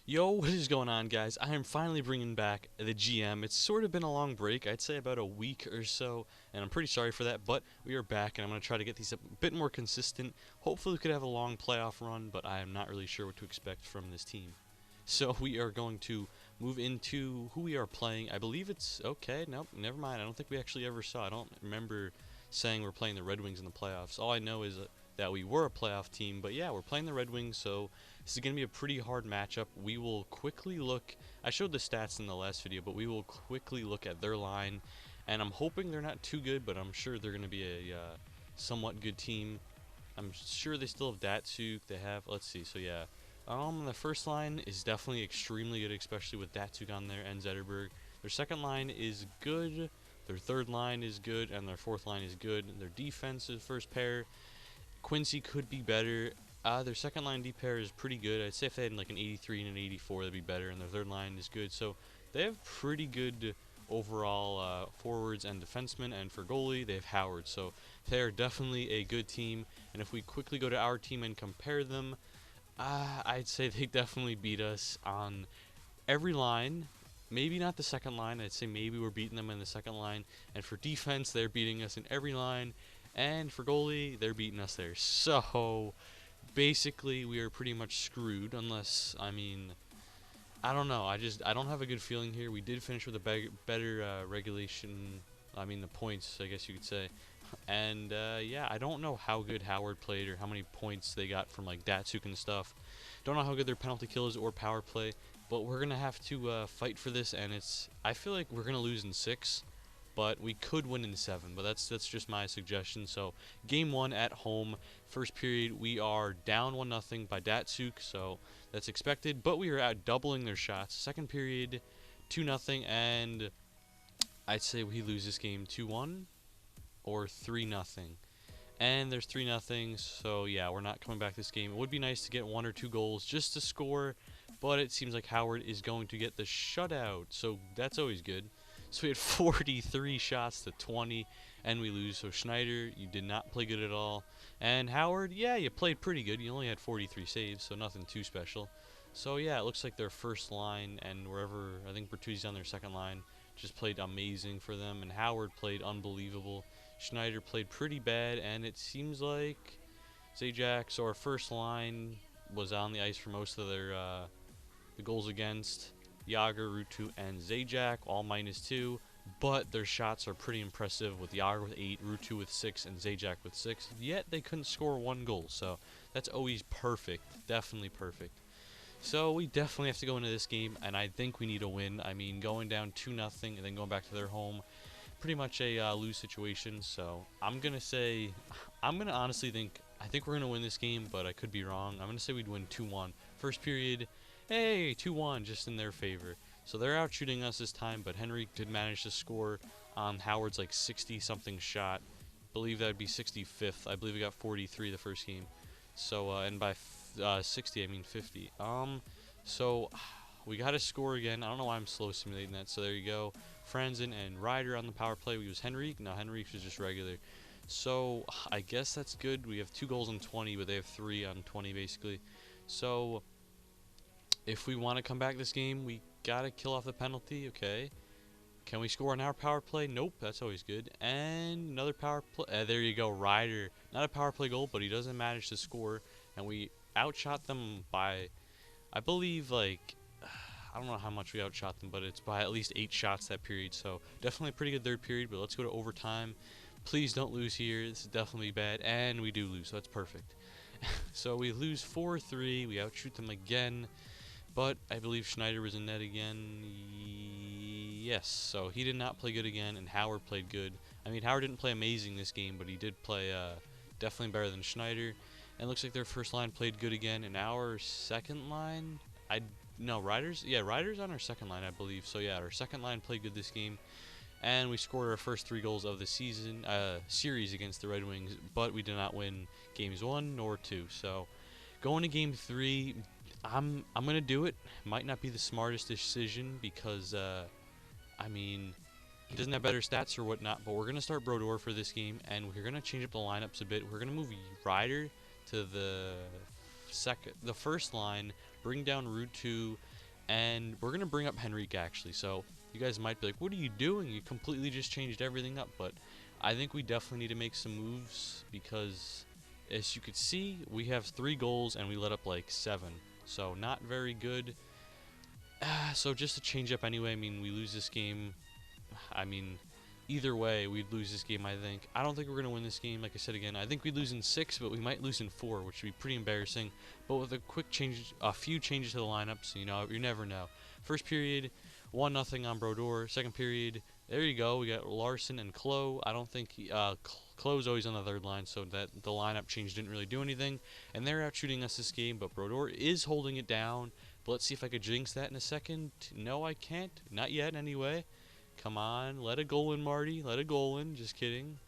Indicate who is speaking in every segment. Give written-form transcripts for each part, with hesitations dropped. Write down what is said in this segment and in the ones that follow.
Speaker 1: Yo, what is going on, guys? I am finally bringing back the GM. It's sort of been a long break, I'd say about a week or so, and I'm pretty sorry for that, but we are back, and I'm going to try to get these a bit more consistent. Hopefully we could have a long playoff run, but I am not really sure what to expect from this team. So we are going to move into who we are playing. I believe it's, okay, nope, never mind. I don't think we actually ever saw. I don't remember saying we're playing the Red Wings in the playoffs. All I know is that we were a playoff team, but yeah, we're playing the Red Wings, so this is going to be a pretty hard matchup. We will quickly look, I showed the stats in the last video, but we will quickly look at their line, and I'm hoping they're not too good, but I'm sure they're going to be a somewhat good team. I'm sure they still have Datsuk, they have, let's see, so yeah. The first line is definitely extremely good, especially with Datsuk on there and Zetterberg. Their second line is good, their third line is good, and their fourth line is good. Their defense is first pair. Quincy could be better. Their second line D pair is pretty good. I'd say if they had like an 83 and an 84, that'd be better. And their third line is good. So they have pretty good overall forwards and defensemen. And for goalie, they have Howard. So they are definitely a good team. And if we quickly go to our team and compare them, I'd say they definitely beat us on every line. Maybe not the second line. I'd say maybe we're beating them in the second line. And for defense, they're beating us in every line. And for goalie, they're beating us there. So basically, we are pretty much screwed. Unless, I mean, I don't know. I don't have a good feeling here. We did finish with a better regulation. I mean, the points, I guess you could say. And yeah, I don't know how good Howard played or how many points they got from like Datsuk and stuff. Don't know how good their penalty kill is or power play. But we're gonna have to fight for this, and I feel like we're gonna lose in 6, but we could win in 7. But that's just my suggestion. So game 1 at home, first period, we are down 1-0 by Datsuk, so that's expected. But we are out doubling their shots. Second period, 2-0, and I'd say we lose this game 2-1 or 3-0. And there's 3-0, so yeah, we're not coming back this game. It would be nice to get 1 or 2 goals just to score, but it seems like Howard is going to get the shutout, so that's always good. So we had 43 shots to 20, and we lose. So Schneider, you did not play good at all. And Howard, yeah, you played pretty good. You only had 43 saves, so nothing too special. So yeah, it looks like their first line, and wherever, I think Bertuzzi's on their second line, just played amazing for them, and Howard played unbelievable. Schneider played pretty bad, and it seems like Zajac, so our first line was on the ice for most of their the goals against. Yager, Rutu, and Zajac, all -2, but their shots are pretty impressive with Yager with 8, Rutu with 6, and Zajac with 6, yet they couldn't score 1 goal, so that's always perfect, definitely perfect. So we definitely have to go into this game, and I think we need a win. I mean, going down 2-0 and then going back to their home, pretty much a lose situation, so I'm going to honestly think, I think we're going to win this game, but I could be wrong. I'm going to say we'd win 2-1. First period, hey, 2-1, just in their favor. So they're out shooting us this time, but Henry did manage to score on Howard's like 60-something shot. I believe that would be 65th. I believe we got 43 the first game. So, and by 60, I mean 50. So we got to score again. I don't know why I'm slow simulating that. So there you go. Franzen and Ryder on the power play. We use Henrique. No, Henrique was just regular. So I guess that's good. We have 2 goals on 20, but they have 3 on 20 basically. So if we want to come back this game, we got to kill off the penalty. Okay. Can we score on our power play? Nope. That's always good. And another power play. There you go. Ryder. Not a power play goal, but he doesn't manage to score. And we outshot them by, I believe, like, I don't know how much we outshot them, but it's by at least 8 shots that period. So definitely a pretty good third period, but let's go to overtime. Please don't lose here. This is definitely bad. And we do lose, so that's perfect. So we lose 4-3. We outshoot them again. But I believe Schneider was in net again. Yes, so he did not play good again, and Howard played good. I mean, Howard didn't play amazing this game, but he did play definitely better than Schneider. And it looks like their first line played good again, and our second line, Ryder's on our second line, I believe. So yeah, our second line played good this game, and we scored our first 3 goals of the series against the Red Wings, but we did not win games 1 nor 2. So going to game 3, I'm gonna do it. Might not be the smartest decision because I mean, he doesn't have better stats or whatnot, but we're gonna start Brodeur for this game, and we're gonna change up the lineups a bit. We're gonna move Ryder to the first line, bring down Rutu And we're going to bring up Henrique, actually. So you guys might be like, what are you doing? You completely just changed everything up. But I think we definitely need to make some moves because, as you could see, we have 3 goals and we let up like 7. So not very good. So just to change up anyway, I mean, we lose this game. I mean, either way, we'd lose this game, I think. I don't think we're going to win this game, like I said again. I think we'd lose in 6, but we might lose in 4, which would be pretty embarrassing. But with a quick change, a few changes to the lineups, you know, you never know. First period, 1-0 on Brodeur. Second period, there you go. We got Larson and Klo. I don't think Klo's always on the third line, so that the lineup change didn't really do anything. And they're out shooting us this game, but Brodeur is holding it down. But let's see if I could jinx that in a second. No, I can't. Not yet, anyway. Come on, let a goal in, Marty. Let a goal in. Just kidding.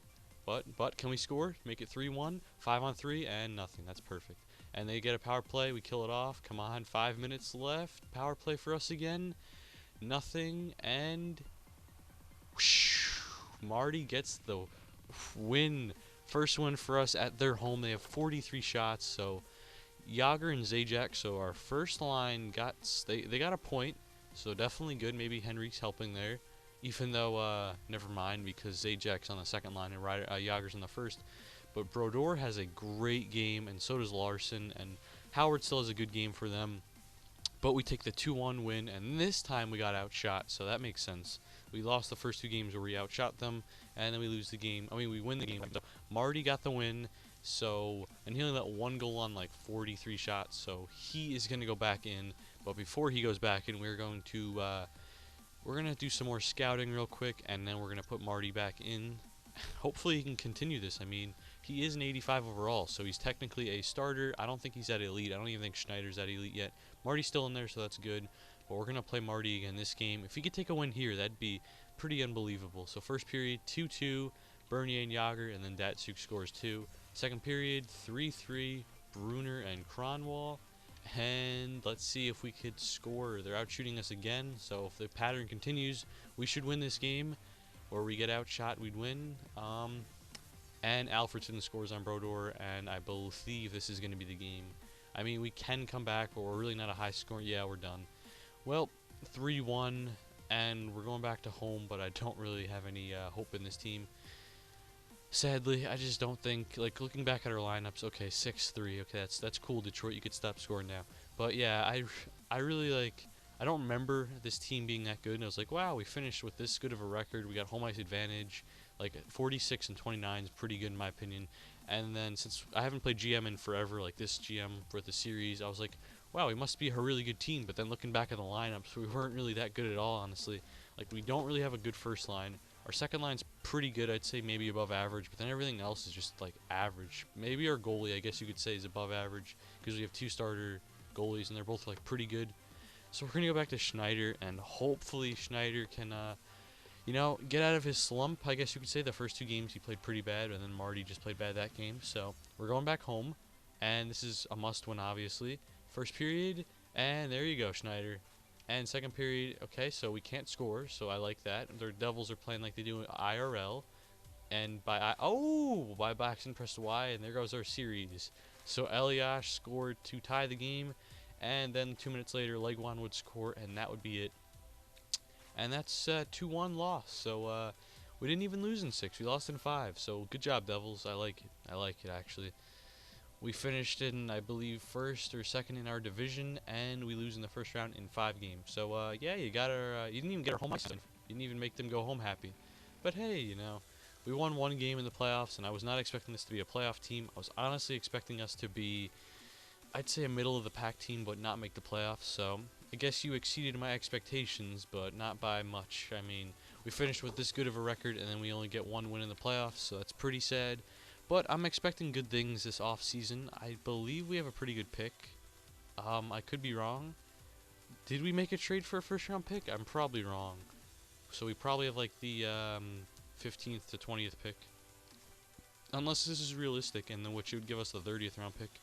Speaker 1: But can we score? Make it 3-1. 5-on-3 and nothing. That's perfect. And they get a power play. We kill it off. Come on, 5 minutes left. Power play for us again. Nothing. And whoosh, Marty gets the win. First win for us at their home. They have 43 shots. So Yager and Zajac. So our first line they got a point. So definitely good. Maybe Henrique's helping there. Even though, never mind, because Zajac's on the second line and Yager's on the first. But Brodeur has a great game, and so does Larson, and Howard still has a good game for them. But we take the 2-1 win, and this time we got outshot, so that makes sense. We lost the first 2 games where we outshot them, and then we lose the game. I mean, we win the game. So Marty got the win, and he only let 1 goal on like 43 shots, so he is going to go back in. But before he goes back in, we're going to do some more scouting real quick, and then we're going to put Marty back in. Hopefully he can continue this. I mean, he is an 85 overall, so he's technically a starter. I don't think he's at elite. I don't even think Schneider's at elite yet. Marty's still in there, so that's good. But we're going to play Marty again this game. If he could take a win here, that'd be pretty unbelievable. So first period, 2-2, Bernier and Yager, and then Datsuk scores 2. Second period, 3-3, Bruner and Cronwall. And let's see if we could score. They're out shooting us again, so if the pattern continues, we should win this game. Or we get outshot, we'd win. And Alfredson scores on Brodeur, and I believe this is going to be the game. I mean, we can come back, but we're really not a high score. Yeah, we're done. Well, 3-1, and we're going back to home, but I don't really have any hope in this team. Sadly, I just don't think, like, looking back at our lineups, okay, 6-3, okay, that's cool, Detroit, you could stop scoring now. But yeah, I really, like, I don't remember this team being that good, and I was like, wow, we finished with this good of a record, we got home ice advantage, like, 46-29 is pretty good in my opinion. And then, since I haven't played GM in forever, like this GM for the series, I was like, wow, we must be a really good team. But then looking back at the lineups, we weren't really that good at all, honestly. Like, we don't really have a good first line. Our second line's pretty good, I'd say maybe above average, but then everything else is just, like, average. Maybe our goalie, I guess you could say, is above average, because we have 2 starter goalies, and they're both, like, pretty good. So we're going to go back to Schneider, and hopefully Schneider can, you know, get out of his slump, I guess you could say. The first 2 games he played pretty bad, and then Marty just played bad that game. So we're going back home, and this is a must-win, obviously. First period, and there you go, Schneider. And second period, okay, so we can't score, so I like that. Their Devils are playing like they do in IRL. And by accident pressed Y, and there goes our series. So Eliash scored to tie the game, and then 2 minutes later, Legwan would score, and that would be it. And that's 2-1 loss. So we didn't even lose in 6. We lost in 5. So good job, Devils. I like it. I like it, actually. We finished in, I believe, 1st or 2nd in our division, and we lose in the first round in 5 games. So yeah, you got our. You didn't even get our home ice. You didn't even make them go home happy. But hey, you know, we won 1 game in the playoffs, and I was not expecting this to be a playoff team. I was honestly expecting us to be, I'd say, a middle-of-the-pack team, but not make the playoffs. So I guess you exceeded my expectations, but not by much. I mean, we finished with this good of a record, and then we only get 1 win in the playoffs, so that's pretty sad. But I'm expecting good things this off-season. I believe we have a pretty good pick. I could be wrong. Did we make a trade for a first-round pick? I'm probably wrong. So we probably have, like, the 15th to 20th pick. Unless this is realistic, and then which would give us the 30th round pick.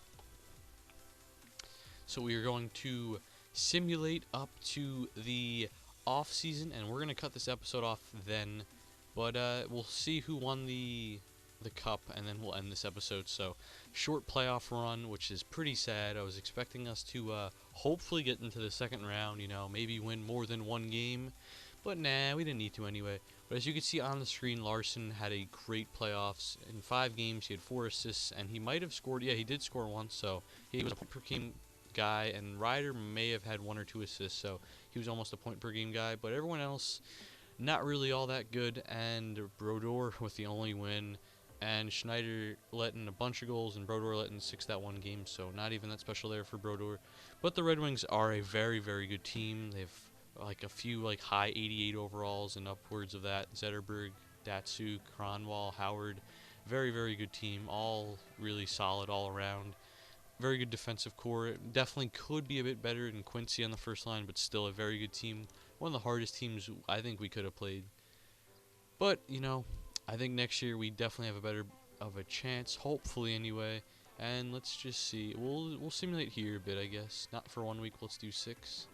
Speaker 1: So we are going to simulate up to the off-season, and we're going to cut this episode off then. But we'll see who won the the cup, and then we'll end this episode. So, short playoff run, which is pretty sad. I was expecting us to hopefully get into the second round, you know, maybe win more than one game, but nah, we didn't need to anyway. But as you can see on the screen, Larson had a great playoffs. In 5 games, he had 4 assists, and he might have scored, yeah, he did score once, so he was a point per game guy, and Ryder may have had 1 or 2 assists, so he was almost a point per game guy, but everyone else, not really all that good, and Brodeur with the only win, and Schneider let in a bunch of goals, and Brodeur let in 6 that one game, so not even that special there for Brodeur. But the Red Wings are a very, very good team. They've like a few like high 88 overalls and upwards of that. Zetterberg, Datsuk, Kronwall, Howard. Very, very good team. All really solid all around. Very good defensive core. Definitely could be a bit better than Quincy on the first line, but still a very good team. One of the hardest teams I think we could have played. But, you know, I think next year we definitely have a better of a chance, hopefully anyway. And let's just see. We'll simulate here a bit, I guess. Not for 1 week. Let's do 6.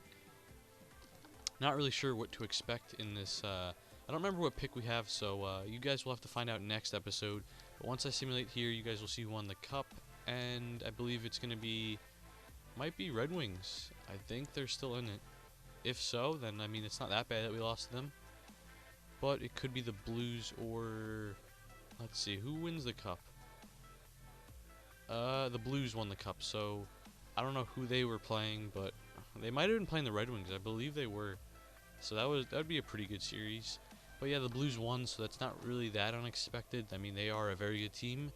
Speaker 1: Not really sure what to expect in this. I don't remember what pick we have, so you guys will have to find out next episode. But once I simulate here, you guys will see who won the cup, and I believe it's going to be, might be Red Wings. I think they're still in it. If so, then I mean it's not that bad that we lost to them. But it could be the Blues or, let's see, who wins the cup? The Blues won the cup, so I don't know who they were playing, but they might have been playing the Red Wings. I believe they were. So that would be a pretty good series. But yeah, the Blues won, so that's not really that unexpected. I mean, they are a very good team.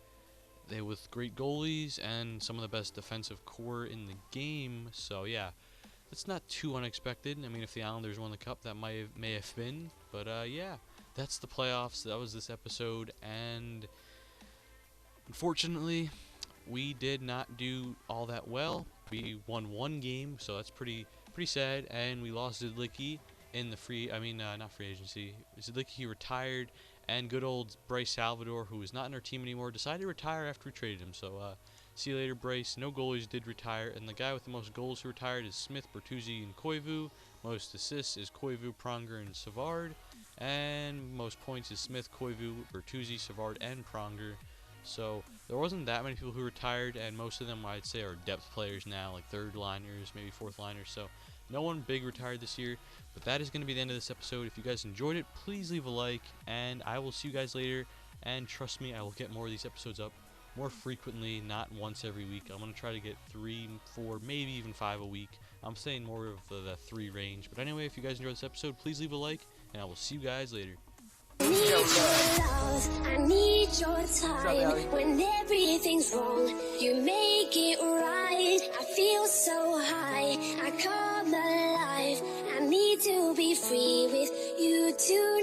Speaker 1: They with great goalies and some of the best defensive core in the game. So yeah, that's not too unexpected. I mean, if the Islanders won the cup, that may have been. But yeah, that's the playoffs. That was this episode, and unfortunately, we did not do all that well. We won 1 game, so that's pretty sad, and we lost Zidlicki in the not free agency. Zidlicki retired, and good old Bryce Salvador, who is not in our team anymore, decided to retire after we traded him. So see you later, Bryce. No goalies did retire, and the guy with the most goals who retired is Smith, Bertuzzi, and Koivu. Most assists is Koivu, Pronger, and Savard, and most points is Smith, Koivu, Bertuzzi, Savard, and Pronger. So there wasn't that many people who retired, and most of them I'd say are depth players now, like 3rd liners, maybe 4th liners. So no one big retired this year. But that is going to be the end of this episode. If you guys enjoyed it, please leave a like, and I will see you guys later. And trust me, I will get more of these episodes up more frequently, not once every week. I'm going to try to get 3, 4, maybe even 5 a week. I'm saying more of the 3 range. But anyway, if you guys enjoyed this episode, please leave a like, and I will see you guys later.
Speaker 2: I need your love, I need your time. When everything's wrong, you make it right. I feel so high, I come alive. I need to be free with you too.